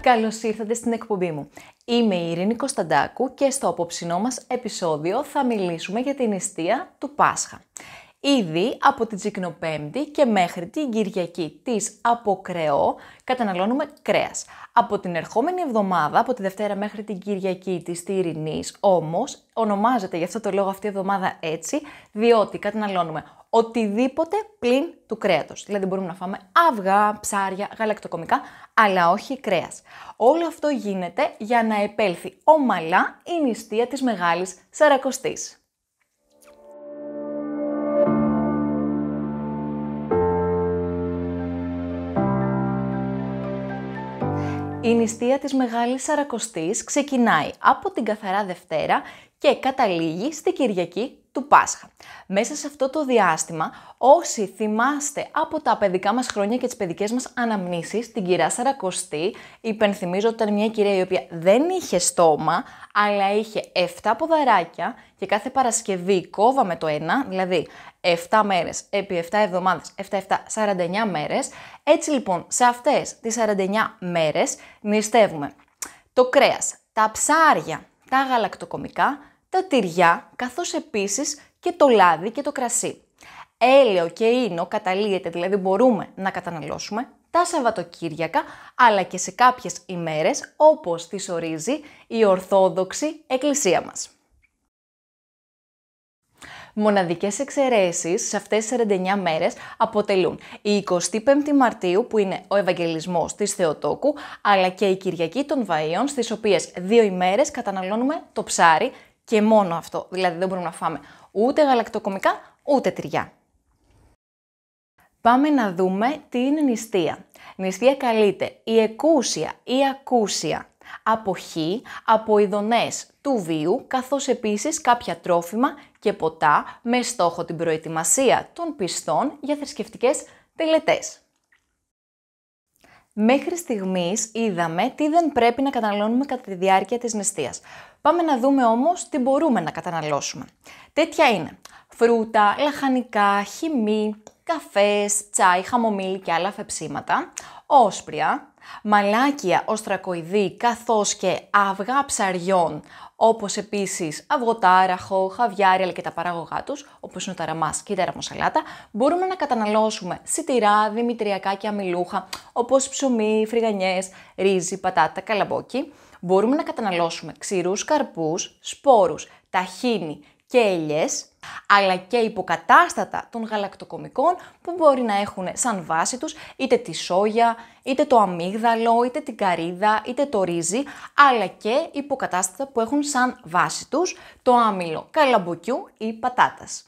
Καλώς ήρθατε στην εκπομπή μου. Είμαι η Ειρήνη Κωνσταντάκου και στο απόψινό μας επεισόδιο θα μιλήσουμε για την νηστεία του Πάσχα. Ήδη από την Τσικνοπέμπτη και μέχρι την Κυριακή της Αποκρεώ καταναλώνουμε κρέας. Από την ερχόμενη εβδομάδα, από τη Δευτέρα μέχρι την Κυριακή της Τυρινής, όμως ονομάζεται γι' αυτό το λόγο αυτή η εβδομάδα έτσι, διότι καταναλώνουμε οτιδήποτε πλην του κρέατος. Δηλαδή μπορούμε να φάμε αυγά, ψάρια, γαλακτοκομικά, αλλά όχι κρέας. Όλο αυτό γίνεται για να επέλθει ομαλά η νηστεία της Μεγάλης Σαρακοστής. Η νηστεία της Μεγάλης Σαρακοστής ξεκινάει από την Καθαρά Δευτέρα και καταλήγει στη Κυριακή του Πάσχα. Μέσα σε αυτό το διάστημα, όσοι θυμάστε από τα παιδικά μας χρόνια και τις παιδικές μας αναμνήσεις, την Κυρά Σαρακοστή, υπενθυμίζω ότι ήταν μια κυρία η οποία δεν είχε στόμα, αλλά είχε 7 ποδαράκια και κάθε Παρασκευή κόβαμε το ένα, δηλαδή 7 μέρες επί 7 εβδομάδες, 7-7, 49 μέρες. Έτσι λοιπόν, σε αυτές τις 49 μέρες νηστεύουμε το κρέας, τα ψάρια, τα γαλακτοκομικά, τα τυριά, καθώς επίσης και το λάδι και το κρασί. Έλαιο και ίνο καταλύεται, δηλαδή μπορούμε να καταναλώσουμε τα Σαββατοκύριακα, αλλά και σε κάποιες ημέρες, όπως τις ορίζει η Ορθόδοξη Εκκλησία μας. Μοναδικές εξαιρέσεις σε αυτές τις 49 μέρες αποτελούν η 25η Μαρτίου, που είναι ο Ευαγγελισμός της Θεοτόκου, αλλά και η Κυριακή των Βαΐων, στις οποίες 2 ημέρες καταναλώνουμε το ψάρι και μόνο αυτό. Δηλαδή δεν μπορούμε να φάμε ούτε γαλακτοκομικά, ούτε τυριά. Πάμε να δούμε τι είναι νηστεία. Νηστεία καλείται η εκούσια ή ακούσια αποχή από ειδονές του βίου, καθώς επίσης κάποια τρόφιμα και ποτά με στόχο την προετοιμασία των πιστών για θρησκευτικές τελετές. Μέχρι στιγμής είδαμε τι δεν πρέπει να καταναλώνουμε κατά τη διάρκεια της νηστείας. Πάμε να δούμε όμως τι μπορούμε να καταναλώσουμε. Τέτοια είναι φρούτα, λαχανικά, χυμή, καφές, τσάι, χαμομήλι και άλλα αφεψίματα, όσπρια, μαλάκια οστρακοειδή καθώς και αυγά ψαριών, όπως επίσης αυγοτάραχο, χαβιάρι αλλά και τα παράγωγά τους, όπως είναι ο ταραμάς και η ταραμοσαλάτα. Μπορούμε να καταναλώσουμε σιτηρά, δημητριακά και αμυλούχα, όπως ψωμί, φρυγανιές, ρύζι, πατάτα, καλαμπόκι. Μπορούμε να καταναλώσουμε ξηρούς καρπούς, σπόρους, ταχίνι και ελιές, αλλά και υποκατάστατα των γαλακτοκομικών που μπορεί να έχουν σαν βάση τους είτε τη σόγια, είτε το αμύγδαλο, είτε την καρύδα, είτε το ρύζι, αλλά και υποκατάστατα που έχουν σαν βάση τους το άμυλο καλαμποκιού ή πατάτας.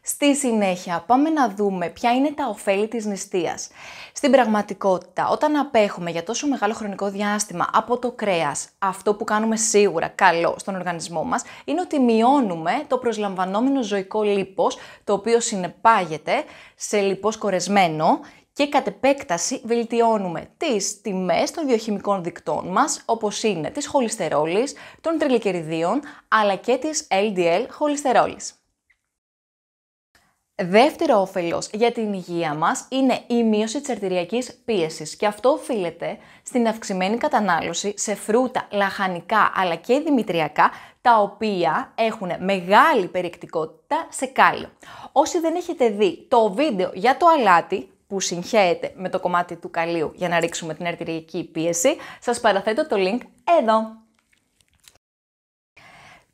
Στη συνέχεια πάμε να δούμε ποια είναι τα ωφέλη της νηστείας. Στην πραγματικότητα, όταν απέχουμε για τόσο μεγάλο χρονικό διάστημα από το κρέας, αυτό που κάνουμε σίγουρα καλό στον οργανισμό μας είναι ότι μειώνουμε το προσλαμβανόμενο ζωικό λίπος, το οποίο συνεπάγεται σε λίπος κορεσμένο και κατ' επέκταση βελτιώνουμε τις τιμές των βιοχημικών δικτών μας, όπως είναι της χολυστερόλης, των τριγλικεριδίων, αλλά και της LDL χολυστερόλης. Δεύτερο όφελος για την υγεία μας είναι η μείωση της αρτηριακής πίεσης και αυτό οφείλεται στην αυξημένη κατανάλωση σε φρούτα, λαχανικά αλλά και δημητριακά, τα οποία έχουν μεγάλη περιεκτικότητα σε κάλιο. Όσοι δεν έχετε δει το βίντεο για το αλάτι, που συγχέεται με το κομμάτι του καλίου για να ρίξουμε την αρτηριακή πίεση, σας παραθέτω το link εδώ.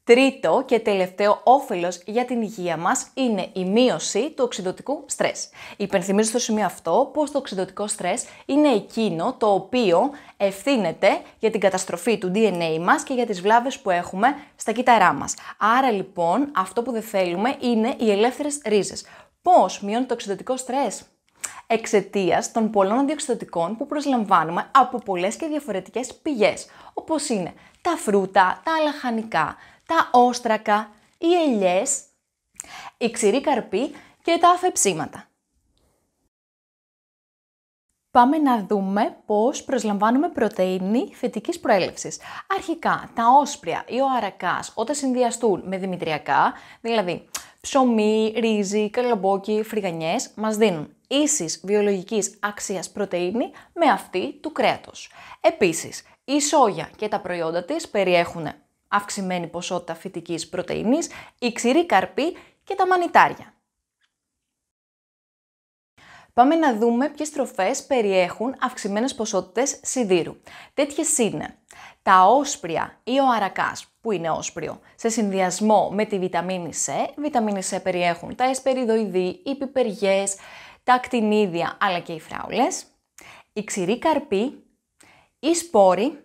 Τρίτο και τελευταίο όφελος για την υγεία μας είναι η μείωση του οξυδοτικού στρες. Υπενθυμίζω στο σημείο αυτό πως το οξυδοτικό στρες είναι εκείνο το οποίο ευθύνεται για την καταστροφή του DNA μας και για τις βλάβες που έχουμε στα κύτταρά μας. Άρα λοιπόν αυτό που δεν θέλουμε είναι οι ελεύθερες ρίζες. Πώς μειώνει το οξυδοτικό στρες? Εξαιτίας των πολλών αντιοξυδοτικών που προσλαμβάνουμε από πολλές και διαφορετικές πηγές, όπως είναι τα φρούτα, τα λαχανικά, τα όστρακα, οι ελιές, οι ξηροί καρποί και τα αφεψίματα. Πάμε να δούμε πώς προσλαμβάνουμε πρωτεΐνη θετικής προέλευσης. Αρχικά, τα όσπρια ή ο αρακάς όταν συνδυαστούν με δημητριακά, δηλαδή ψωμί, ρύζι, καλαμπόκι, φρυγανιές, μας δίνουν ίσης βιολογικής αξίας πρωτεΐνη με αυτή του κρέατος. Επίσης, η σόγια και τα προϊόντα της περιέχουν αυξημένη ποσότητα φυτικής πρωτεΐνης, η ξηρή καρπή και τα μανιτάρια. Πάμε να δούμε ποιες τροφές περιέχουν αυξημένες ποσότητες σιδήρου. Τέτοιες είναι τα όσπρια ή ο αρακάς, που είναι όσπριο, σε συνδυασμό με τη βιταμίνη C. Βιταμίνη C περιέχουν τα εσπεριδοειδή, οι πιπεριές, τα ακτινίδια αλλά και οι φράουλες, η ξηρή καρπή, οι σπόροι,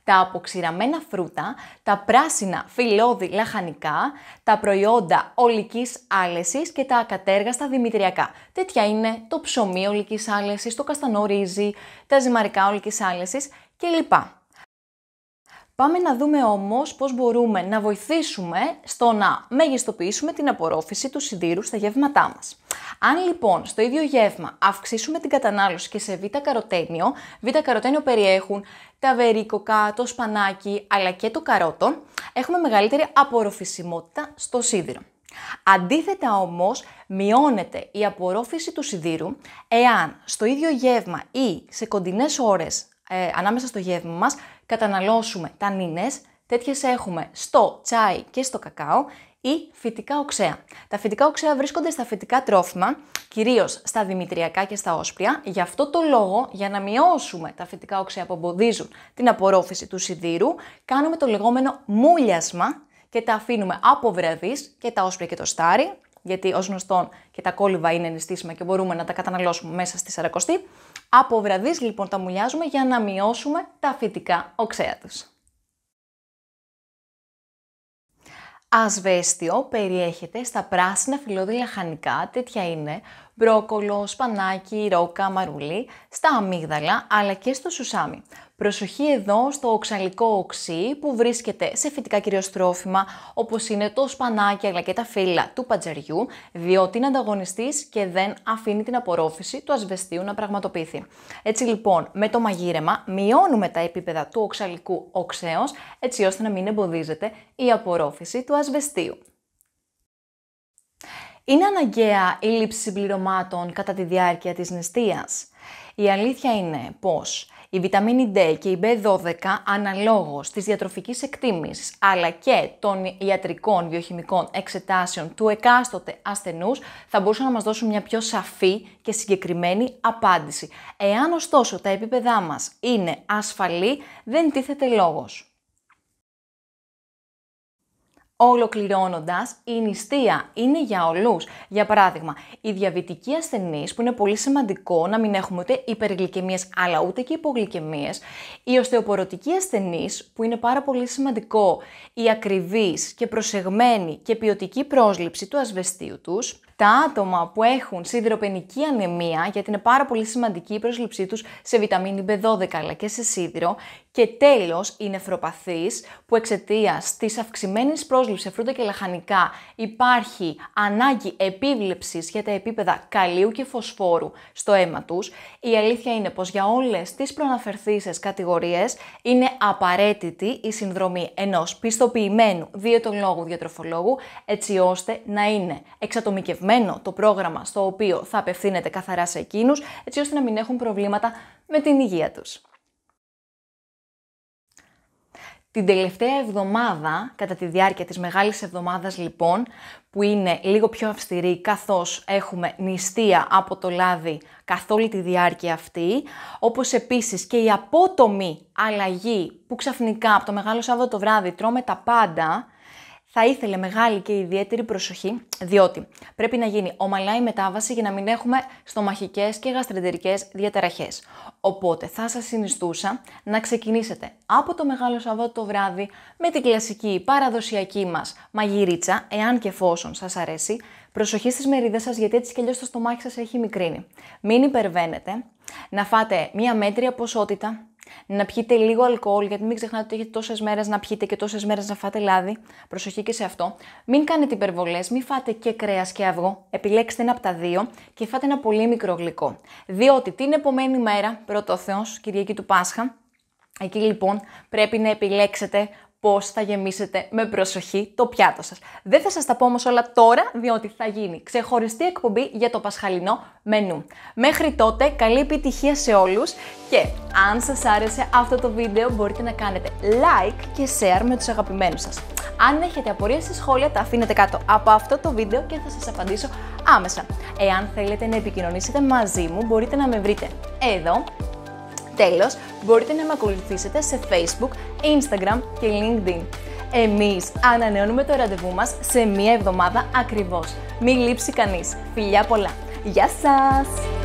τα αποξηραμένα φρούτα, τα πράσινα φυλλώδη λαχανικά, τα προϊόντα ολικής άλεσης και τα ακατέργαστα δημητριακά. Τέτοια είναι το ψωμί ολικής άλεσης, το καστανό ρύζι, τα ζυμαρικά ολικής άλεσης κλπ. Πάμε να δούμε όμως πώς μπορούμε να βοηθήσουμε στο να μεγιστοποιήσουμε την απορρόφηση του σιδήρου στα γεύματά μας. Αν λοιπόν στο ίδιο γεύμα αυξήσουμε την κατανάλωση και σε β-καροτένιο, β-καροτένιο περιέχουν τα βερίκοκα, το σπανάκι αλλά και το καρότο, έχουμε μεγαλύτερη απορροφησιμότητα στο σίδηρο. Αντίθετα όμως, μειώνεται η απορρόφηση του σιδήρου εάν στο ίδιο γεύμα ή σε κοντινές ώρες ανάμεσα στο γεύμα μας καταναλώσουμε τανίνες, τέτοιες έχουμε στο τσάι και στο κακάο, ή φυτικά οξέα. Τα φυτικά οξέα βρίσκονται στα φυτικά τρόφιμα, κυρίως στα δημητριακά και στα όσπρια. Γι' αυτό το λόγο, για να μειώσουμε τα φυτικά οξέα που εμποδίζουν την απορρόφηση του σιδήρου, κάνουμε το λεγόμενο μούλιασμα και τα αφήνουμε από βραδείς και τα όσπρια και το στάρι, γιατί ως γνωστόν και τα κόλληβα είναι νηστίσιμα και μπορούμε να τα καταναλώσουμε μέσα στη σαρακοστή. Από βραδείς λοιπόν τα μουλιάζουμε για να μειώσουμε τα φυτικά οξέα τους. Ασβέστιο περιέχεται στα πράσινα φυλλώδη λαχανικά, τέτοια είναι μπρόκολο, σπανάκι, ρόκα, μαρούλι, στα αμύγδαλα αλλά και στο σουσάμι. Προσοχή εδώ στο οξαλικό οξύ που βρίσκεται σε φυτικά κυρίως τρόφιμα όπως είναι το σπανάκι αλλά και τα φύλλα του πατζαριού, διότι είναι ανταγωνιστής και δεν αφήνει την απορρόφηση του ασβεστίου να πραγματοποιηθεί. Έτσι λοιπόν με το μαγείρεμα μειώνουμε τα επίπεδα του οξαλικού οξέως έτσι ώστε να μην εμποδίζεται η απορρόφηση του ασβεστίου. Είναι αναγκαία η λήψη συμπληρωμάτων κατά τη διάρκεια της νηστείας? Η αλήθεια είναι πως η βιταμίνη D και η B12 αναλόγως της διατροφικής εκτίμησης αλλά και των ιατρικών βιοχημικών εξετάσεων του εκάστοτε ασθενούς θα μπορούσαν να μας δώσουν μια πιο σαφή και συγκεκριμένη απάντηση. Εάν ωστόσο τα επίπεδά μας είναι ασφαλή, δεν τίθεται λόγος. Ολοκληρώνοντας, η νηστεία είναι για όλους. Για παράδειγμα, οι διαβητικοί ασθενείς, που είναι πολύ σημαντικό να μην έχουμε ούτε υπεργλυκαιμίες αλλά ούτε και υπογλυκαιμίες, οι οστεοπορωτικοί ασθενείς, που είναι πάρα πολύ σημαντικό η ακριβής και προσεγμένη και ποιοτική πρόσληψη του ασβεστίου τους, τα άτομα που έχουν σιδηροπενική ανεμία, γιατί είναι πάρα πολύ σημαντική η πρόσληψή τους σε βιταμίνη B12 αλλά και σε σίδηρο, και τέλος οι νεφροπαθείς που εξαιτίας της αυξημένης πρόσληψης σε φρούτα και λαχανικά υπάρχει ανάγκη επίβλεψης για τα επίπεδα καλίου και φωσφόρου στο αίμα τους. Η αλήθεια είναι πως για όλες τις προαναφερθήσεις κατηγορίες είναι απαραίτητη η συνδρομή ενός πιστοποιημένου διαιτολόγου διατροφολόγου έτσι ώστε να είναι εξατομικευμένο το πρόγραμμα στο οποίο θα απευθύνεται καθαρά σε εκείνους έτσι ώστε να μην έχουν προβλήματα με την υγεία τους. Την τελευταία εβδομάδα, κατά τη διάρκεια της Μεγάλης Εβδομάδας λοιπόν, που είναι λίγο πιο αυστηρή καθώς έχουμε νηστεία από το λάδι καθ' όλη τη διάρκεια αυτή, όπως επίσης και η απότομη αλλαγή που ξαφνικά από το Μεγάλο Σάββατο το βράδυ τρώμε τα πάντα, θα ήθελε μεγάλη και ιδιαίτερη προσοχή, διότι πρέπει να γίνει ομαλά η μετάβαση για να μην έχουμε στομαχικές και γαστρεντερικές διαταραχές. Οπότε θα σας συνιστούσα να ξεκινήσετε από το Μεγάλο Σαββάτο το βράδυ με την κλασική παραδοσιακή μας μαγειρίτσα, εάν και εφόσον σας αρέσει. Προσοχή στις μερίδες σας γιατί έτσι κι αλλιώς το στομάχι σας έχει μικρύνει. Μην υπερβαίνετε, να φάτε μία μέτρια ποσότητα, να πιείτε λίγο αλκοόλ, γιατί μην ξεχνάτε ότι έχετε τόσες μέρες να πιείτε και τόσες μέρες να φάτε λάδι. Προσοχή και σε αυτό. Μην κάνετε υπερβολές, μην φάτε και κρέας και αυγό. Επιλέξτε ένα από τα δύο και φάτε ένα πολύ μικρό γλυκό. Διότι την επομένη μέρα, πρώτο ο Θεός, Κυριακή του Πάσχα, εκεί λοιπόν πρέπει να επιλέξετε πώς θα γεμίσετε με προσοχή το πιάτο σας. Δεν θα σας τα πω όμως όλα τώρα, διότι θα γίνει ξεχωριστή εκπομπή για το πασχαλινό μενού. Μέχρι τότε, καλή επιτυχία σε όλους και αν σας άρεσε αυτό το βίντεο μπορείτε να κάνετε like και share με τους αγαπημένους σας. Αν έχετε απορίες ή σχόλια, τα αφήνετε κάτω από αυτό το βίντεο και θα σας απαντήσω άμεσα. Εάν θέλετε να επικοινωνήσετε μαζί μου, μπορείτε να με βρείτε εδώ. Τέλος, μπορείτε να με ακολουθήσετε σε Facebook, Instagram και LinkedIn. Εμείς ανανεώνουμε το ραντεβού μας σε μία εβδομάδα ακριβώς. Μην λείψει κανείς. Φιλιά πολλά. Γεια σας!